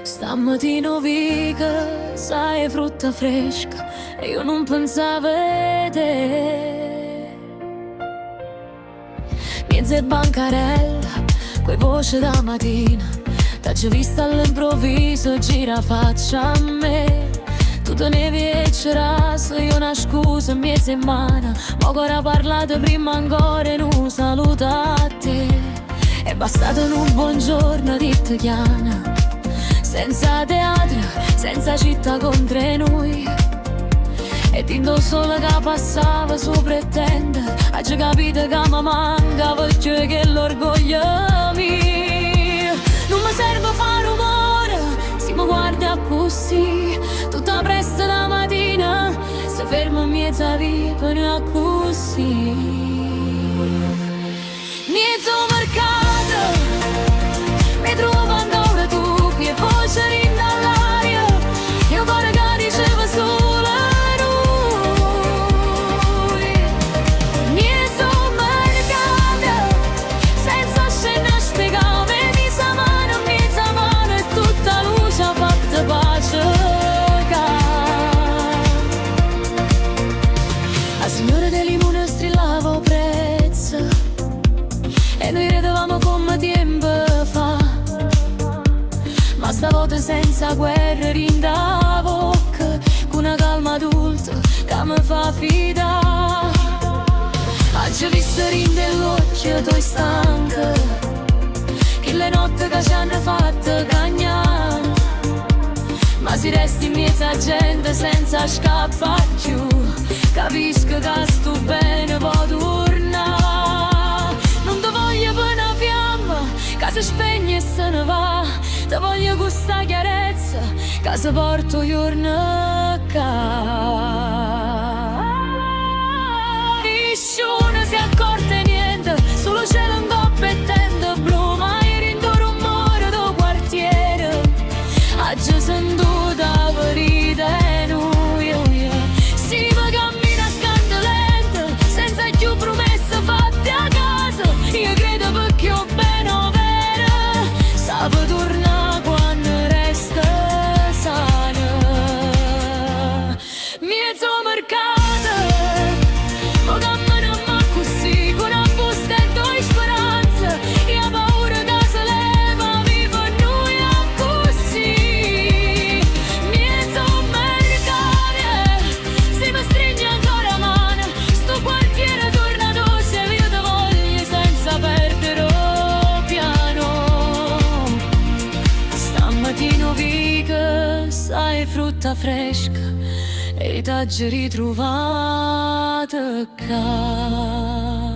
Stamattina vi che sai frutta fresca e io non pensavo a te. Mezza bancarella, quei voci da mattina, t'ho vista all'improvviso, gira faccia a me. Tu tenevi e c'era, io una scusa in mezza in mano, ma ora parlate prima ancora e non saluta a te. È bastato un buongiorno di italiana, senza teatro, senza città contro noi. E tinto solo che passava sopra e tenda, hai già capito che mi manca perché che l'orgoglio mio. Non mi serve fare rumore, se mi guarda così, tutta presto la mattina, se fermo in mezza vita così. Mezzo mercato, mi trovo ancora tu, che voce rinda all'aria, io cuore che diceva solo lui. Mezzo mercato, senza scena spiegare, mezza mano e tutta luce ha fatto pace. La signora dei limoni strillava prezzo e noi ridevamo come tempo fa, ma stavolta senza guerra rinda bocca, con una calma adulta che mi fa fidare. Oggi visto rinde l'occhio, tu stanca, che le notti che ci hanno fatto cagnare, ma si resti in mezzo a gente senza scappare più, capisco che sto bene può tornare. Non ti voglio per una fiamma che si spegne e se ne va, ti voglio questa chiarezza che si porto giorno a casa. Nessuno si accorge niente, solo cielo in coppa e tenda blu, ma eri in rumore del quartiere, oggi sento da ferita e noi, si mi cammina accanto lento, senza più promesse fatte a casa, io credo perché ho bene o vero, sape tornare quando resta sana. Mezzo mercato, mo cammino ma così, con una busta e due speranze, io ho paura che se leva, vivo noi a così. Mezzo mercato, se mi stringi ancora la mano, sto quartiere torna dolce, io ti voglio senza perdere il piano. Stamattina vi che sai frutta fresca e t'ho ritrovata qua.